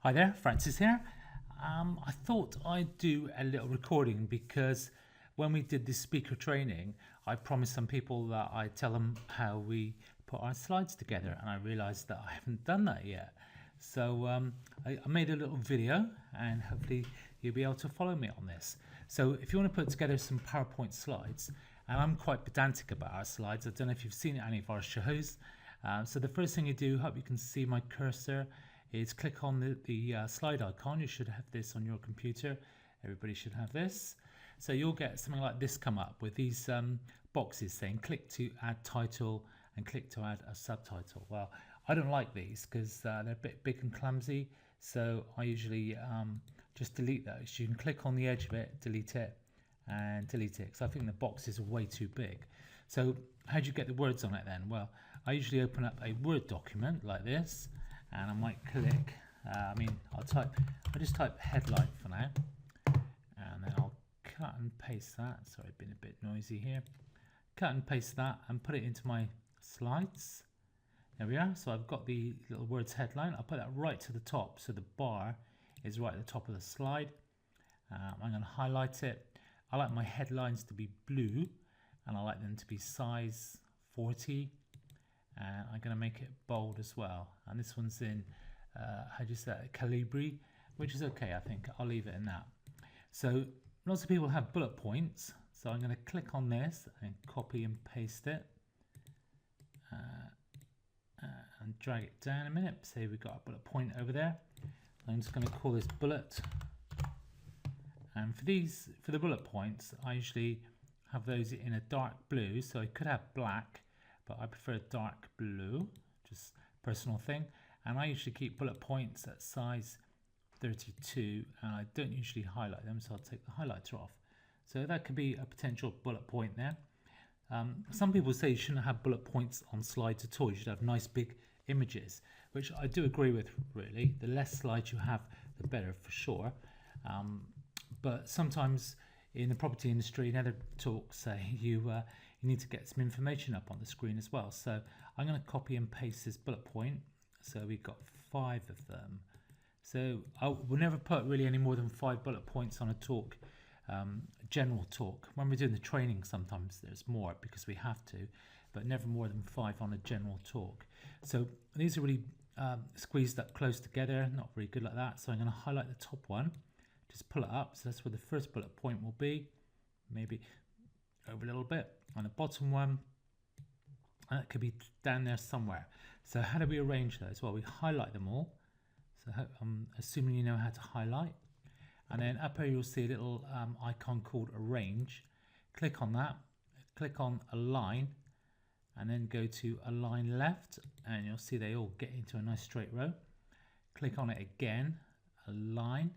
Hi there, Francis here. I thought I'd do a little recording because when we did this speaker training, I promised some people that I'd tell them how we put our slides together, and I realized that I haven't done that yet. So I made a little video, and hopefully you'll be able to follow me on this. So if you want to put together some PowerPoint slides, and I'm quite pedantic about our slides, I don't know if you've seen any of our shows. So the first thing you do, hope you can see my cursor, is click on the slide icon. You should have this on your computer. Everybody should have this. So you'll get something like this come up with these boxes saying click to add title and click to add a subtitle. Well, I don't like these because they're a bit big and clumsy. So I usually just delete those. You can click on the edge of it, delete it, and delete it because I think the boxes are way too big. So how do you get the words on it then? Well, I usually open up a Word document like this, and I might click, I'll just type headline for now, and then I'll cut and paste that. Sorry, been a bit noisy here. Cut and paste that and put it into my slides. There we are. So I've got the little words headline. I'll put that right to the top, so the bar is right at the top of the slide. I'm going to highlight it. I like my headlines to be blue, and I like them to be size 40. And I'm going to make it bold as well. And this one's in, how do you say it, Calibri, which is okay, I think. I'll leave it in that. So lots of people have bullet points. So I'm going to click on this and copy and paste it. And drag it down a minute. Say we've got a bullet point over there. I'm just going to call this bullet. And for the bullet points, I usually have those in a dark blue. So I could have black, but I prefer dark blue, just personal thing. And I usually keep bullet points at size 32, and I don't usually highlight them, so I'll take the highlighter off. So that could be a potential bullet point there. Some people say you shouldn't have bullet points on slides at all. You should have nice big images, which I do agree with, really. The less slides you have, the better for sure. But sometimes in the property industry, in other talks, say you need to get some information up on the screen as well. So I'm going to copy and paste this bullet point. So we've got 5 of them. So we'll never put really any more than 5 bullet points on a talk, general talk. When we're doing the training, sometimes there's more because we have to, but never more than 5 on a general talk. So these are really squeezed up close together, not very good like that. So I'm going to highlight the top one, just pull it up. So that's where the first bullet point will be, maybe over a little bit. On the bottom one, that could be down there somewhere. So how do we arrange those? Well, we highlight them all. So I'm assuming you know how to highlight. And then up here you'll see a little icon called Arrange. Click on that, click on Align, and then go to Align Left, and you'll see they all get into a nice straight row. Click on it again, Align,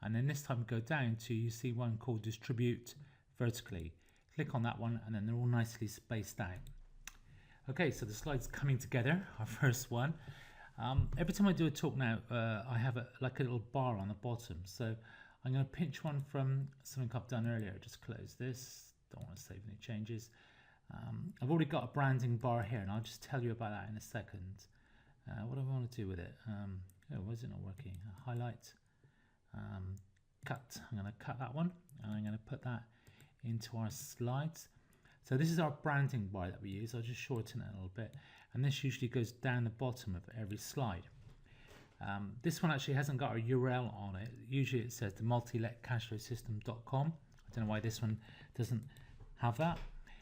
and then this time go down to, you see one called Distribute Vertically. Click on that one, and then they're all nicely spaced out. Okay, so the slide's coming together, our first one. Every time I do a talk now, I have like a little bar on the bottom. So I'm going to pinch one from something I've done earlier. Just close this. Don't want to save any changes. I've already got a branding bar here, and I'll just tell you about that in a second. What do I want to do with it? Oh, why is it not working? Highlight. Cut. I'm going to cut that one, and I'm going to put that into our slides. So this is our branding bar that we use. I'll just shorten it a little bit, and this usually goes down the bottom of every slide. This one actually hasn't got a URL on it. Usually it says the multiletcashflowsystem.com. I don't know why this one doesn't have that.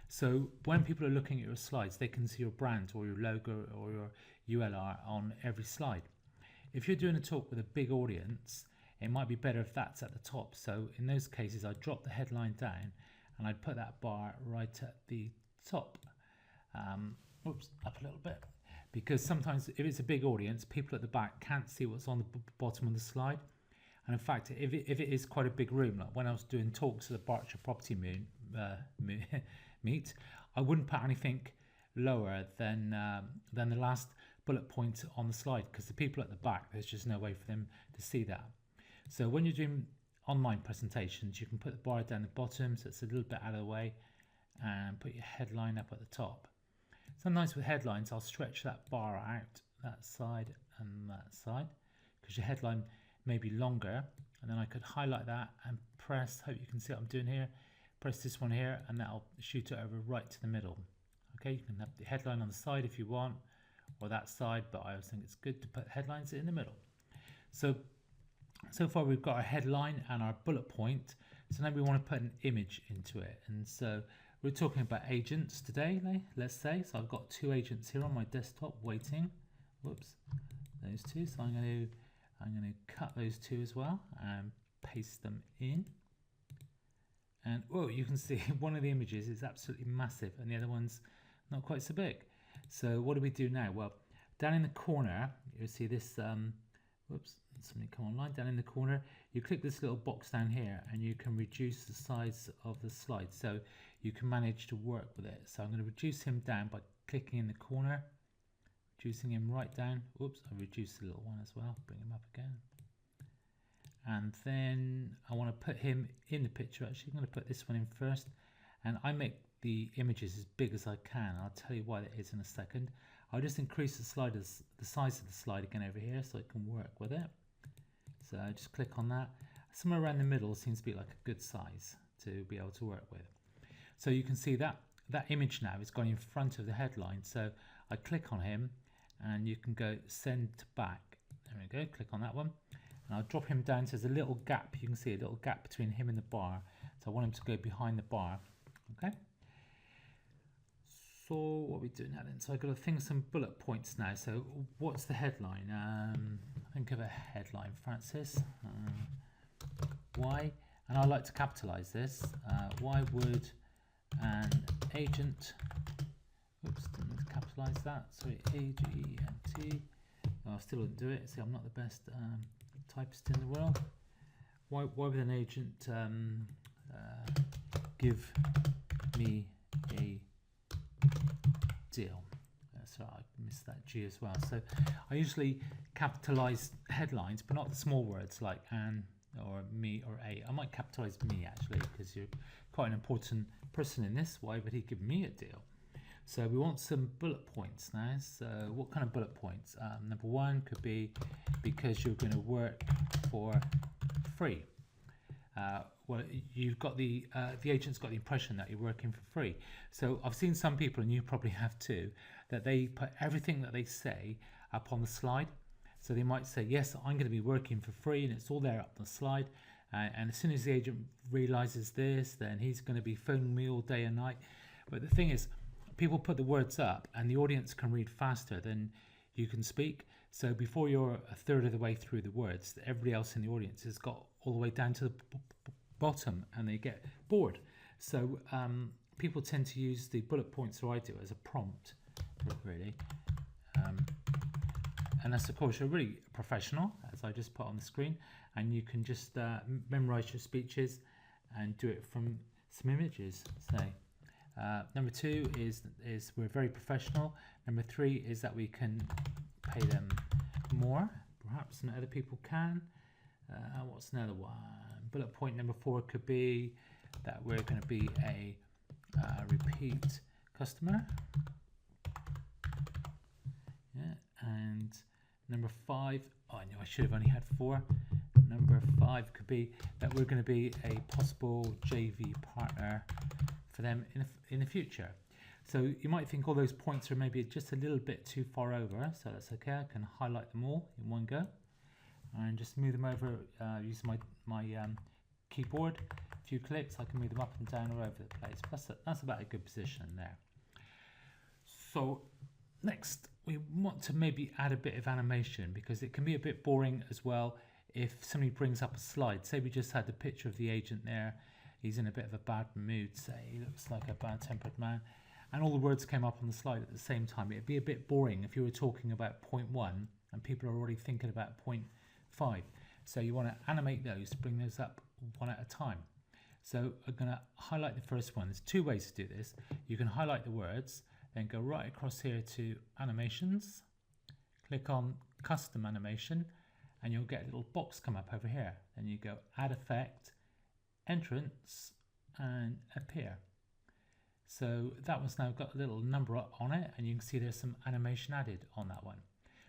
So when people are looking at your slides, they can see your brand or your logo or your ULR on every slide. If you're doing a talk with a big audience, it might be better if that's at the top. So in those cases, I drop the headline down and I'd put that bar right at the top. Oops, up a little bit. Because sometimes if it's a big audience, people at the back can't see what's on the bottom of the slide. And in fact, if it is quite a big room, like when I was doing talks at the Berkshire Property Meet, I wouldn't put anything lower than the last bullet point on the slide, because the people at the back, there's just no way for them to see that. So when you're doing online presentations, you can put the bar down the bottom so it's a little bit out of the way, and put your headline up at the top. Sometimes with headlines, I'll stretch that bar out, that side and that side, because your headline may be longer. And then I could highlight that and press, hope you can see what I'm doing here, press this one here, and that'll shoot it over right to the middle. Okay, you can have the headline on the side if you want, or that side, but I always think it's good to put headlines in the middle. So far we've got our headline and our bullet point. So now we want to put an image into it. And so we're talking about agents today, let's say. So I've got 2 agents here on my desktop waiting. Whoops, those 2. So I'm going to cut those 2 as well and paste them in. And oh, you can see one of the images is absolutely massive and the other one's not quite so big. So what do we do now? Well, down in the corner, you'll see this, whoops, something come online. Down in the corner, you click this little box down here and you can reduce the size of the slide. So you can manage to work with it. So I'm going to reduce him down by clicking in the corner, reducing him right down. Oops, I reduced the little one as well. Bring him up again. And then I want to put him in the picture. Actually, I'm going to put this one in first. And I make the images as big as I can. I'll tell you why that is in a second. I'll just increase the size of the slide again over here so I can work with it. So I just click on that. Somewhere around the middle seems to be like a good size to be able to work with. So you can see that image now is going in front of the headline. So I click on him and you can go send to back. There we go, click on that one. And I'll drop him down. So there's a little gap. You can see a little gap between him and the bar. So I want him to go behind the bar. Okay. So what are we doing now then? So I've got to think of some bullet points now. So what's the headline? Think of a headline, Francis. Why? And I like to capitalize this. Why would an agent, oops, didn't need to capitalize that. Sorry, A-G-E-N-T. Oh, I still didn't do it. See, I'm not the best typist in the world. Why would an agent give me a deal? So I missed that G as well. So I usually capitalize headlines, but not the small words like an or me or a. I might capitalize me actually, because you're quite an important person in this. Why would he give me a deal? So we want some bullet points now. So what kind of bullet points? Number 1 could be because you're going to work for free. Well, you've got the agent's got the impression that you're working for free. So I've seen some people, and you probably have too, that they put everything that they say up on the slide. So they might say, yes, I'm going to be working for free, and it's all there up on the slide. And as soon as the agent realizes this, then he's going to be phoning me all day and night. But the thing is, people put the words up and the audience can read faster than you can speak. So before you're a third of the way through the words, everybody else in the audience has got all the way down to the bottom and they get bored. So people tend to use the bullet points, or I do, as a prompt, really. And that's, of course, you're really professional, as I just put on the screen. And you can just memorize your speeches and do it from some images, say. Number 2 is we're very professional. Number 3 is that we can pay them more, perhaps, than other people can. What's another one? Bullet point number 4 could be that we're going to be a repeat customer. Yeah, and number 5, oh, I know I should have only had 4. Number 5 could be that we're going to be a possible JV partner for them in the future. So you might think all those points are maybe just a little bit too far over, so that's okay. I can highlight them all in one go and just move them over using my keyboard. A few clicks, I can move them up and down all over the place. That's about a good position there. So next, we want to maybe add a bit of animation, because it can be a bit boring as well if somebody brings up a slide. Say we just had the picture of the agent there. He's in a bit of a bad mood, say. He looks like a bad-tempered man. And all the words came up on the slide at the same time. It'd be a bit boring if you were talking about point 1 and people are already thinking about point 5. So you want to animate those, bring those up one at a time. So I'm going to highlight the first one. There's 2 ways to do this. You can highlight the words, then go right across here to animations, click on custom animation, and you'll get a little box come up over here. Then you go add effect, entrance, and appear. So that one's now got a little number on it, and you can see there's some animation added on that one.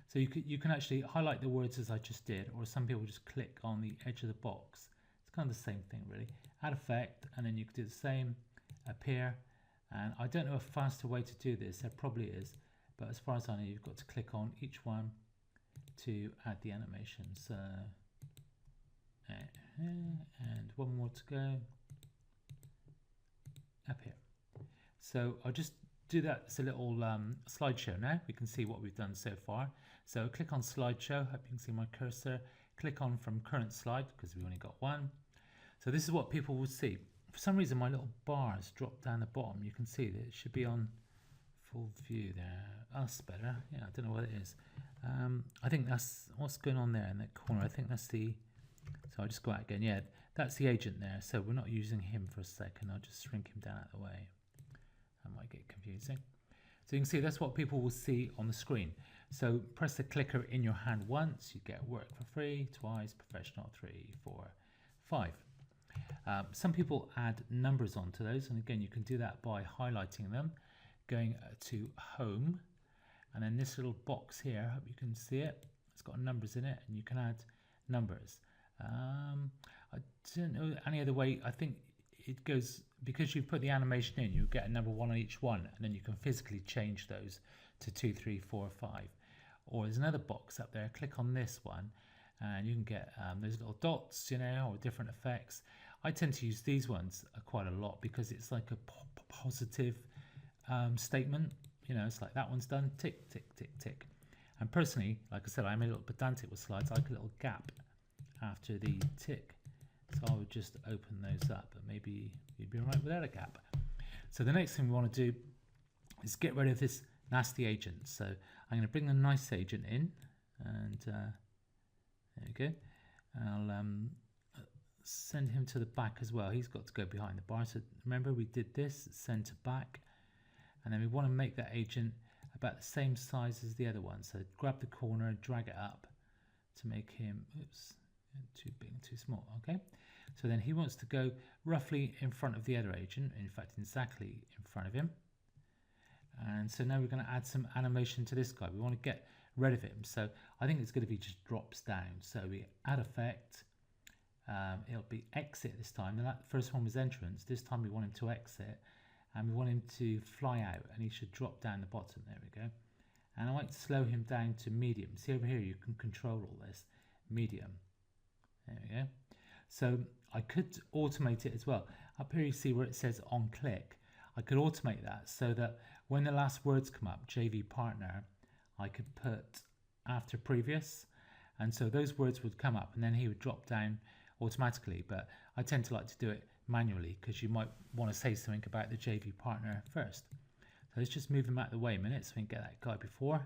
So you can actually highlight the words as I just did, or some people just click on the edge of the box. It's kind of the same thing really. Add effect, and then you can do the same up here. And I don't know a faster way to do this. There probably is, but as far as I know, you've got to click on each one to add the animation. So and one more to go up here. So I'll just do that as a little slideshow now. We can see what we've done so far. So click on slideshow. Hope you can see my cursor. Click on from current slide because we only got one. So this is what people will see. For some reason my little bar has dropped down the bottom. You can see that it should be on full view there. That's better. Yeah, I don't know what it is. I think that's what's going on there in that corner. I think that's the, so I'll just go out again. Yeah, that's the agent there. So we're not using him for a second. I'll just shrink him down out of the way. That might get confusing. So you can see that's what people will see on the screen. So press the clicker in your hand once, you get work for free, twice, professional, 3, 4, 5. Some people add numbers onto those, and again you can do that by highlighting them, going to home, and then this little box here, I hope you can see it, it's got numbers in it and you can add numbers. I don't know any other way. I think it goes, because you put the animation in, you get a number 1 on each one, and then you can physically change those to 2, 3, 4, 5. Or there's another box up there, click on this one and you can get those little dots, you know, or different effects. I tend to use these ones quite a lot because it's like a positive statement, you know, it's like that one's done, tick, tick, tick, tick. And personally, like I said, I'm a little pedantic with slides. I like a little gap after the tick. So I would just open those up, but maybe you'd be right without a gap. So the next thing we want to do is get rid of this nasty agent. So I'm going to bring the nice agent in, and there we go. And I'll send him to the back as well. He's got to go behind the bar. So remember we did this, send to back, and then we want to make that agent about the same size as the other one. So grab the corner and drag it up to make him, oops, too big and too small. Okay, so then he wants to go roughly in front of the other agent, in fact exactly in front of him. And so now we're going to add some animation to this guy. We want to get rid of him, so I think it's going to be just drops down. So we add effect, it'll be exit this time. And that first one was entrance. This time we want him to exit, and we want him to fly out, and he should drop down the bottom. There we go. And I might slow him down to medium. See over here, you can control all this. Medium. There we go. So I could automate it as well. Up here you see where it says on click. I could automate that so that when the last words come up, JV partner, I could put after previous, and so those words would come up and then he would drop down automatically. But I tend to like to do it manually because you might want to say something about the JV partner first. So let's just move him out of the way a minute so we can get that guy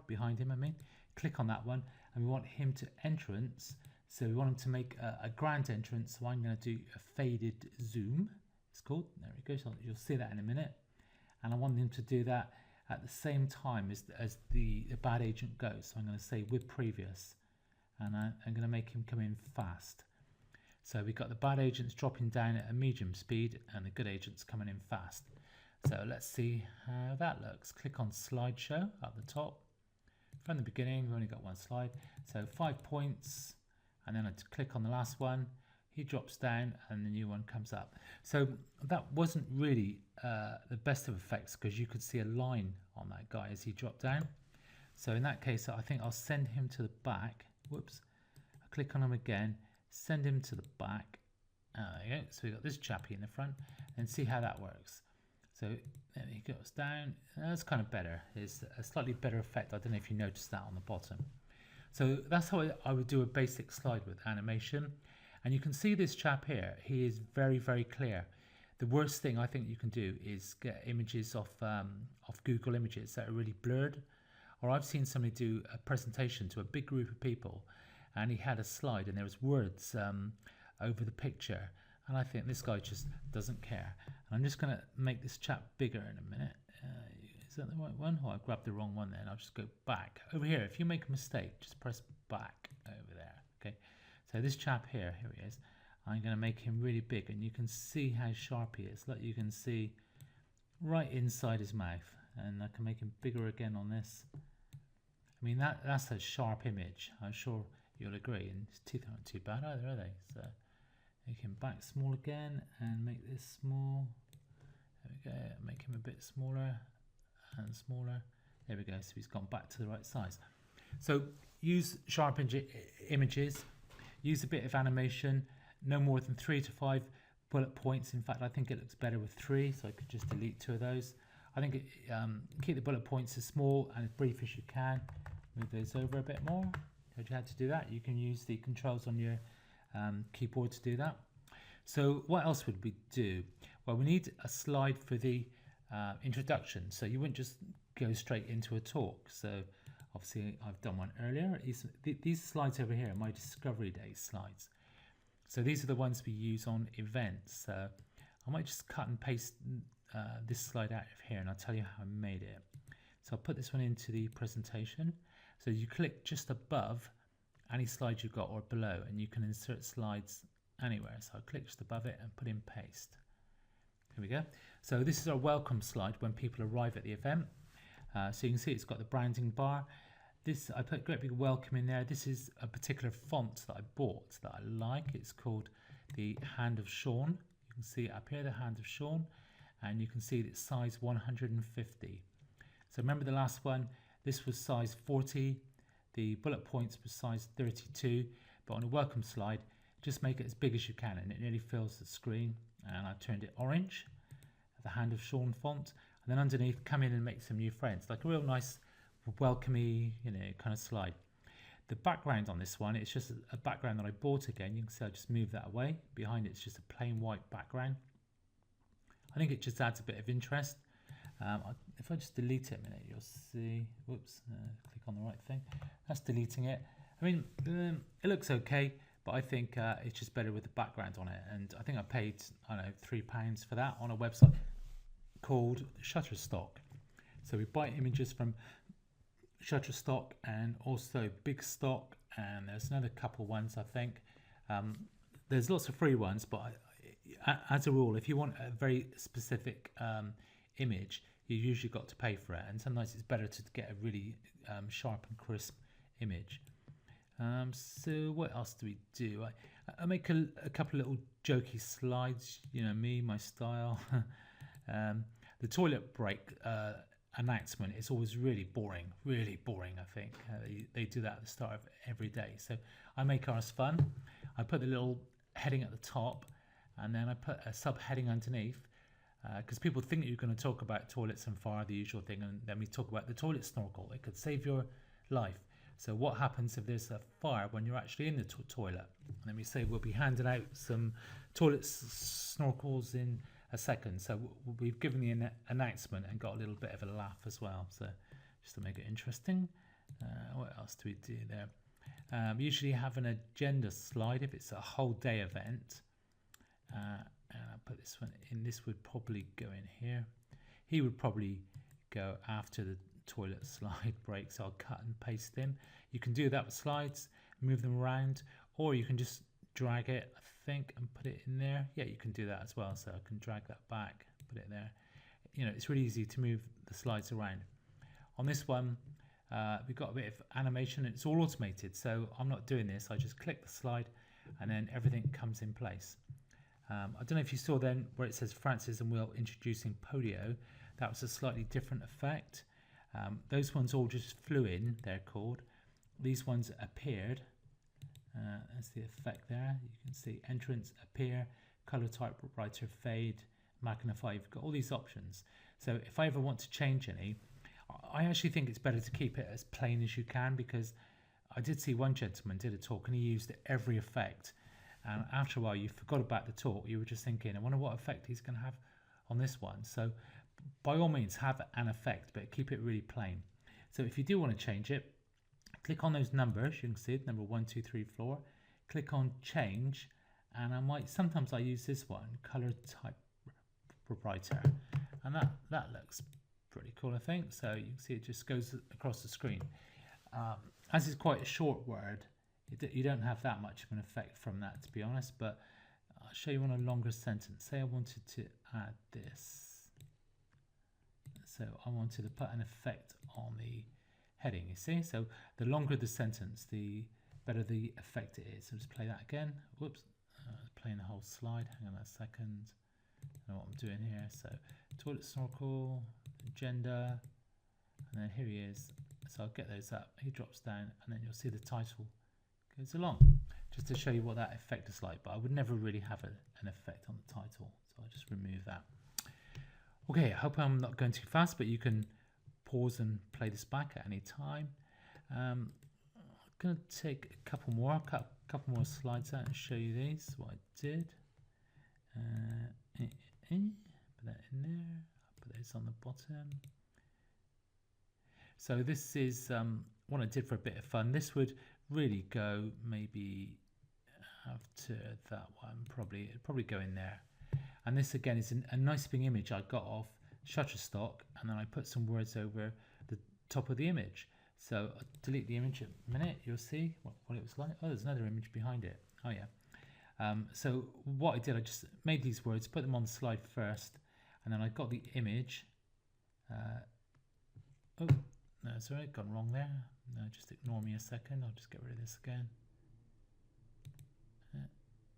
behind him. I mean, click on that one, and we want him to entrance. So we want him to make a grand entrance. So I'm going to do a faded zoom. It's called. There we go. So you'll see that in a minute. And I want him to do that at the same time as the bad agent goes. So I'm going to say with previous, and I'm going to make him come in fast. So we've got the bad agents dropping down at a medium speed and the good agents coming in fast. So let's see how that looks. Click on slideshow at the top. From the beginning, we've only got one slide. So 5 points, and then I click on the last one. He drops down and the new one comes up. So that wasn't really the best of effects because you could see a line on that guy as he dropped down. So in that case, I think I'll send him to the back. Whoops. I click on him again, send him to the back. There you go. So we got this chappy in the front, and see how that works. So there he goes down. That's kind of better. It's a slightly better effect. I don't know if you noticed that on the bottom. So that's how I would do a basic slide with animation. And you can see this chap here, he is very, very clear. The worst thing I think you can do is get images off Google Images that are really blurred. Or I've seen somebody do a presentation to a big group of people, and he had a slide and there was words over the picture. And I think this guy just doesn't care. And I'm just going to make this chap bigger in a minute. Is that the right one? Oh, I grabbed the wrong one then. I'll just go back. Over here, if you make a mistake, just press back over there. Okay. So this chap here he is. I'm going to make him really big, and you can see how sharp he is. Look, you can see right inside his mouth, and I can make him bigger again on this. I mean, that's a sharp image. I'm sure you'll agree. And his teeth aren't too bad either, are they? So make him back small again and make this small. There we go. Make him a bit smaller and smaller. There we go. So he's gone back to the right size. So use sharp images. Use a bit of animation. No more than 3 to 5 bullet points. In fact, I think it looks better with 3, so I could just delete 2 of those. I think keep the bullet points as small and as brief as you can. Move those over a bit more. If you had to do that, you can use the controls on your keyboard to do that. So what else would we do? Well, we need a slide for the introduction. So you wouldn't just go straight into a talk. So obviously I've done one earlier. These slides over here are my Discovery Day slides. So these are the ones we use on events. So I might just cut and paste this slide out of here and I'll tell you how I made it. So I'll put this one into the presentation. So you click just above any slide you've got or below and you can insert slides anywhere. So I'll click just above it and put in paste. Here we go. So this is our welcome slide when people arrive at the event. So you can see it's got the branding bar. This, I put great big welcome in there. This is a particular font that I bought that I like. It's called the Hand of Sean. You can see it up here, the Hand of Sean, and you can see it's size 150. So remember the last one, this was size 40. The bullet points was size 32, but on a welcome slide, just make it as big as you can and it nearly fills the screen. And I turned it orange, the Hand of Sean font, and then underneath come in and make some new friends, like a real nice welcomey, kind of slide. The background on this one, it's just a background that I bought again. You can see I just moved that away. Behind it's just a plain white background. I think it just adds a bit of interest. If I just delete it a minute, you'll see, whoops, click on the right thing. That's deleting it. I mean, it looks okay, but I think it's just better with the background on it. And I think I paid, I don't know, £3 for that on a website called Shutterstock. So we buy images from Shutterstock and also Big Stock, and there's another couple ones I think. There's lots of free ones, but as a rule, if you want a very specific image, you usually got to pay for it, and sometimes it's better to get a really sharp and crisp image. So what else do we do? I make a couple little jokey slides, my style. The toilet break announcement is always really boring, I think. They do that at the start of every day. So I make ours fun. I put the little heading at the top and then I put a subheading underneath because people think you're going to talk about toilets and fire, the usual thing, and then we talk about the toilet snorkel. It could save your life. So what happens if there's a fire when you're actually in the toilet? And then we say we'll be handing out some toilet snorkels in a second. So we've given the announcement and got a little bit of a laugh as well. So just to make it interesting. What else do we do there? Usually have an agenda slide if it's a whole day event. And I'll put this one in. This would probably go in here. He would probably go after the toilet slide break, so I'll cut and paste him. You can do that with slides, move them around, or you can just drag it, I think, and put it in there. Yeah, you can do that as well. So I can drag that back, put it there. It's really easy to move the slides around. On this one, we've got a bit of animation. It's all automated, so I'm not doing this. I just click the slide and then everything comes in place. I don't know if you saw then where it says Francis and Will introducing Podio. That was a slightly different effect. Those ones all just flew in, they're called. These ones appeared. That's the effect there. You can see entrance, appear, color typewriter, fade, magnify. You've got all these options. So if I ever want to change any, I actually think it's better to keep it as plain as you can, because I did see one gentleman did a talk and he used every effect. And after a while, you forgot about the talk. You were just thinking, I wonder what effect he's going to have on this one. So by all means, have an effect, but keep it really plain. So if you do want to change it, click on those numbers. You can see it, number 1, 2, 3, 4. Click on change. And sometimes I use this one, color typewriter. And that looks pretty cool, I think. So you can see it just goes across the screen. As it's quite a short word, you don't have that much of an effect from that, to be honest, but I'll show you on a longer sentence. Say I wanted to add this. So I wanted to put an effect on the heading, you see? So the longer the sentence, the better the effect it is. So just play that again. Whoops, playing the whole slide. Hang on a second. I don't know what I'm doing here. So toilet snorkel, agenda, and then here he is. So I'll get those up. He drops down, and then you'll see the title goes along, just to show you what that effect is like. But I would never really have an effect on the title, so I'll just remove that. Okay, I hope I'm not going too fast, but you can pause and play this back at any time. I'm going to take a couple more slides out and show you these, what I did. Put that in there, put those on the bottom. So this is what I did for a bit of fun. This would really go maybe after that one, it'd probably go in there. And this again is a nice big image I got off Shutterstock, and then I put some words over the top of the image. So I'll delete the image in a minute, you'll see what it was like. Oh, there's another image behind it. Oh yeah. So what I did, I just made these words, put them on the slide first, and then I got the image. Oh, no, sorry, gone wrong there. No, just ignore me a second. I'll just get rid of this again.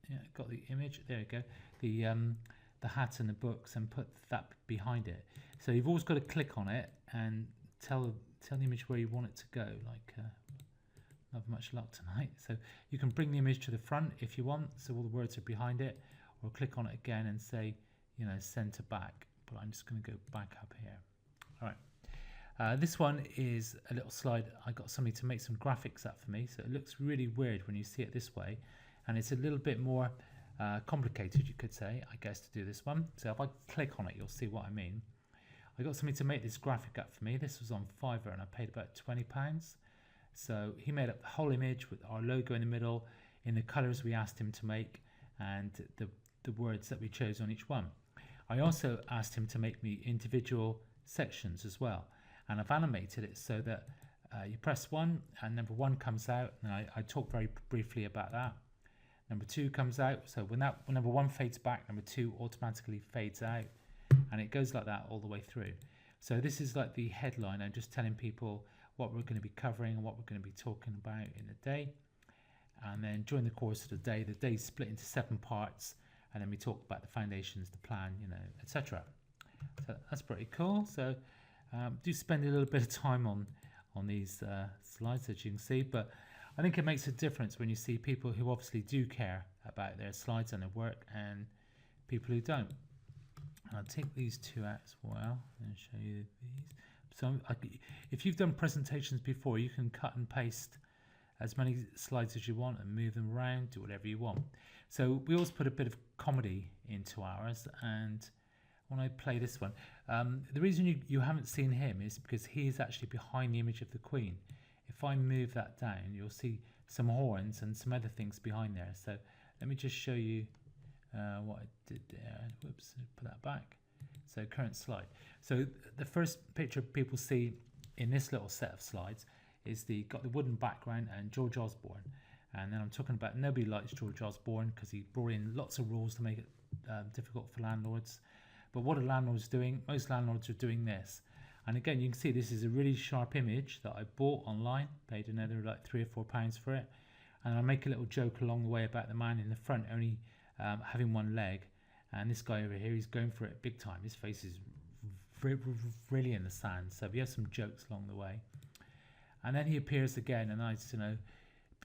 Yeah, got the image. There you go. The hat and the books, and put that behind it. So you've always got to click on it and tell the image where you want it to go. Like, not have much luck tonight. So you can bring the image to the front if you want, so all the words are behind it, or click on it again and say, you know, center back. But I'm just going to go back up here. All right. This one is a little slide. I got somebody to make some graphics up for me, so it looks really weird when you see it this way, and it's a little bit more complicated, you could say, I guess, to do this one. So if I click on it, you'll see what I mean. I got somebody to make this graphic up for me. This was on Fiverr, and I paid about £20. So he made up the whole image with our logo in the middle, in the colors we asked him to make, and the words that we chose on each one. I also asked him to make me individual sections as well, and I've animated it so that you press 1 and number 1 comes out, and I talk very briefly about that. Number 2 comes out, so when number 1 fades back, number 2 automatically fades out, and it goes like that all the way through. So this is like the headline. I'm just telling people what we're going to be covering and what we're going to be talking about in the day. And then during the course of the day's split into 7 parts, and then we talk about the foundations, the plan, you know, etc. So that's pretty cool. So do spend a little bit of time on these slides, as you can see, but I think it makes a difference when you see people who obviously do care about their slides and their work, and people who don't. And I'll take these 2 out as well and show you these. So if you've done presentations before, you can cut and paste as many slides as you want and move them around, do whatever you want. So we always put a bit of comedy into ours, and when I play this one, the reason you haven't seen him is because he is actually behind the image of the Queen. If I move that down, you'll see some horns and some other things behind there. So let me just show you what I did there. Whoops, put that back. So current slide. So the first picture people see in this little set of slides is got the wooden background and George Osborne. And then I'm talking about nobody likes George Osborne because he brought in lots of rules to make it difficult for landlords. But what are landlords doing? Most landlords are doing this. And again, you can see this is a really sharp image that I bought online, paid another like £3 or £4 for it. And I make a little joke along the way about the man in the front only having one leg. And this guy over here, he's going for it big time. His face is really in the sand. So we have some jokes along the way. And then he appears again, and I,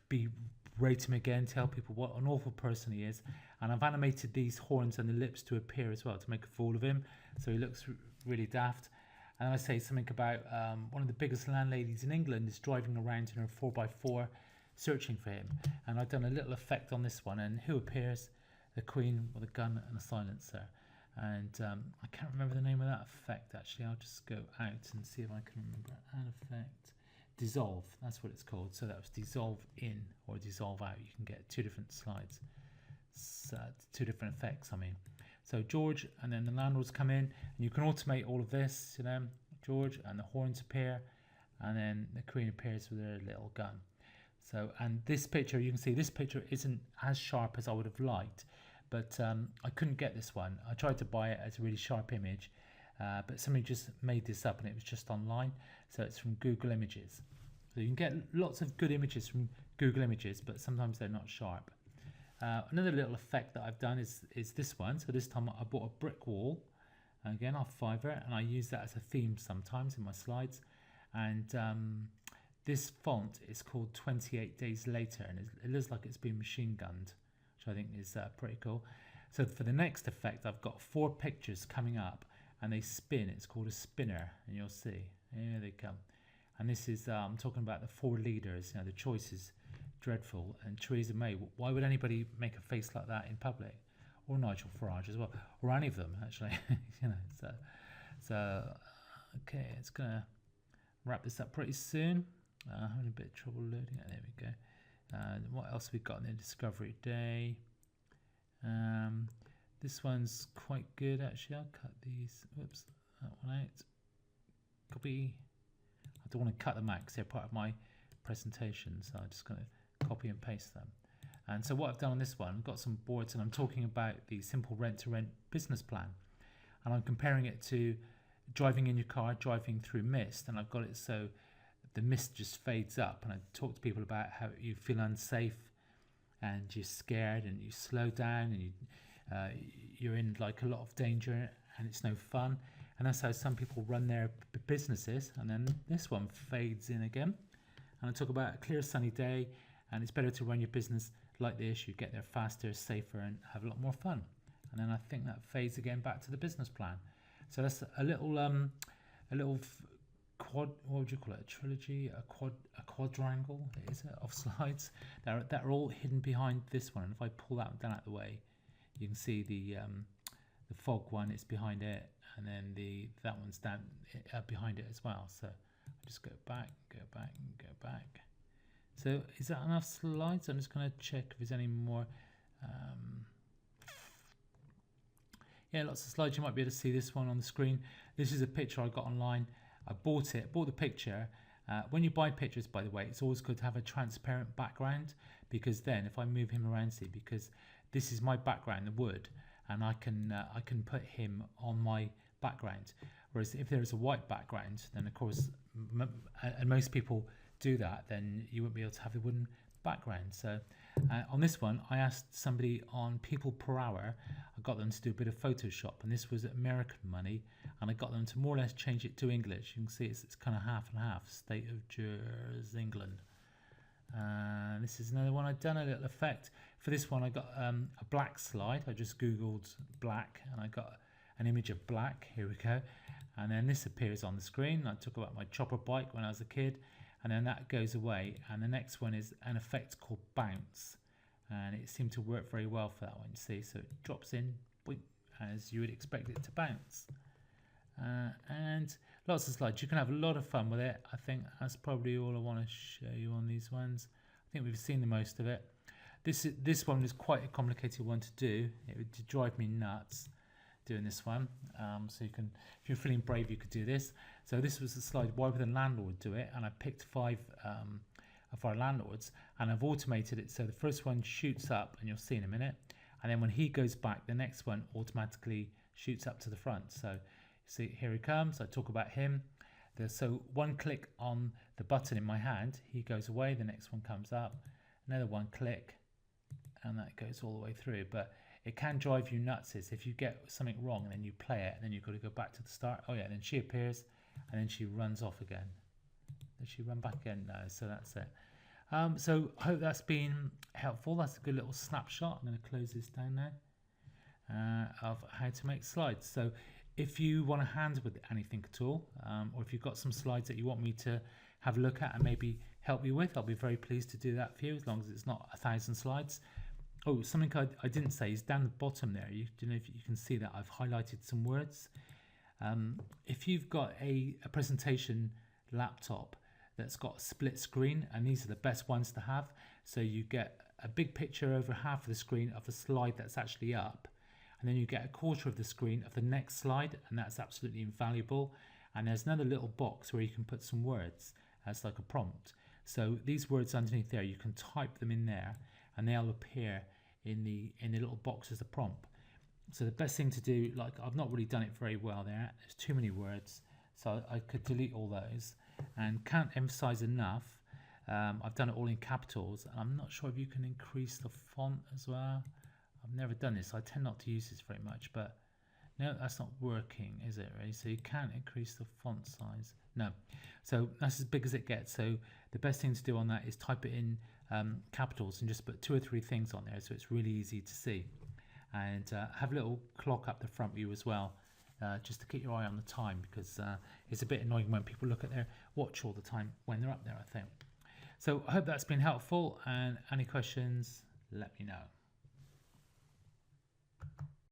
berate him again, tell people what an awful person he is. And I've animated these horns and the lips to appear as well to make a fool of him. So he looks really daft. And I say something about one of the biggest landladies in England is driving around in her 4x4 searching for him. And I've done a little effect on this one. And who appears? The Queen with a gun and a silencer. And I can't remember the name of that effect, actually. I'll just go out and see if I can remember an effect. Dissolve, that's what it's called. So that was dissolve in or dissolve out. You can get 2 different slides, 2 different effects, I mean. So George, and then the landlords come in, and you can automate all of this, you know, George, and the horns appear, and then the Queen appears with her little gun. So, and this picture, you can see this picture isn't as sharp as I would have liked, but I couldn't get this one. I tried to buy it as a really sharp image, but somebody just made this up and it was just online, so it's from Google Images. So you can get lots of good images from Google Images, but sometimes they're not sharp. Another little effect that I've done is this one. So this time I bought a brick wall, again off Fiverr, and I use that as a theme sometimes in my slides. And this font is called 28 Days Later, and it looks like it's been machine gunned, which I think is pretty cool. So for the next effect, I've got 4 pictures coming up, and they spin. It's called a spinner, and you'll see. Here they come. And this is, I'm talking about the 4 leaders. You know, the choice is dreadful. And Theresa May, why would anybody make a face like that in public? Or Nigel Farage as well, or any of them actually. You know, so okay, it's gonna wrap this up pretty soon. Having a bit of trouble loading it. There we go. What else have we got in the Discovery Day? This one's quite good actually. I'll cut these. Whoops, that one out. Copy. I don't want to cut them out because they're part of my presentation, so I'm just going to copy and paste them. And so what I've done on this one, I've got some boards and I'm talking about the simple rent-to-rent business plan, and I'm comparing it to driving in your car, driving through mist, and I've got it so the mist just fades up, and I talk to people about how you feel unsafe and you're scared and you slow down and you're in like a lot of danger and it's no fun. And that's how some people run their businesses. And then this one fades in again, and I talk about a clear sunny day, and it's better to run your business like this. You get there faster, safer, and have a lot more fun. And then I think that fades again back to the business plan. So that's a little quad, what would you call it? A trilogy, a quadrangle, is it, of slides that are all hidden behind this one. And if I pull that down out of the way, you can see the fog one is behind it, and then that one's down behind it as well. So I'll just go back, and go back. So is that enough slides? I'm just going to check if there's any more. Yeah, lots of slides. You might be able to see this one on the screen. This is a picture I got online. I bought the picture. When you buy pictures, by the way, it's always good to have a transparent background, because then if I move him around, see, because this is my background, the wood, and I can put him on my background. Whereas if there is a white background, then of course, and most people do that, then you won't be able to have the wooden background. So on this one, I asked somebody on People Per Hour. I got them to do a bit of Photoshop, and this was American money, and I got them to more or less change it to English. You can see it's kind of half and half. State of Jersey, England. This is another one I've done, a little effect. For this one, I got a black slide. I just Googled black, and I got an image of black. Here we go. And then this appears on the screen. I talk about my chopper bike when I was a kid, and then that goes away. And the next one is an effect called bounce, and it seemed to work very well for that one. See, so it drops in, boink, as you would expect it to bounce. And lots of slides. You can have a lot of fun with it. I think that's probably all I want to show you on these ones. I think we've seen the most of it. This one was quite a complicated one to do. It would drive me nuts doing this one. So you can, if you're feeling brave, you could do this. So this was the slide, why would a landlord do it? And I picked 5 of our landlords, and I've automated it. So the first one shoots up, and you'll see in a minute. And then when he goes back, the next one automatically shoots up to the front. So see, here he comes. I talk about him. So one click on the button in my hand, he goes away. The next one comes up. Another one click, and that goes all the way through. But it can drive you nuts if you get something wrong and then you play it and then you've got to go back to the start. Oh yeah, and then she appears and then she runs off again. Does she run back again? No, so that's it. So I hope that's been helpful. That's a good little snapshot. I'm going to close this down now of how to make slides. So if you want a hand with anything at all, or if you've got some slides that you want me to have a look at and maybe help you with, I'll be very pleased to do that for you, as long as it's not 1,000 slides. Oh, something I didn't say is down the bottom there. You know, if you can see that I've highlighted some words. If you've got a presentation laptop that's got a split screen, and these are the best ones to have, so you get a big picture over half of the screen of the slide that's actually up, and then you get a quarter of the screen of the next slide, and that's absolutely invaluable. And there's another little box where you can put some words as like a prompt. So these words underneath there, you can type them in there, and they'll appear in the little box as a prompt. So the best thing to do, like I've not really done it very well there. There's too many words. So I could delete all those, and can't emphasize enough. I've done it all in capitals. I'm not sure if you can increase the font as well. I've never done this. I tend not to use this very much, but no, that's not working, is it really? So you can't increase the font size. No. So that's as big as it gets. So the best thing to do on that is type it in capitals and just put 2 or 3 things on there so it's really easy to see. And have a little clock up the front view as well, just to keep your eye on the time, because it's a bit annoying when people look at their watch all the time when they're up there, I think. So I hope that's been helpful, and any questions, let me know.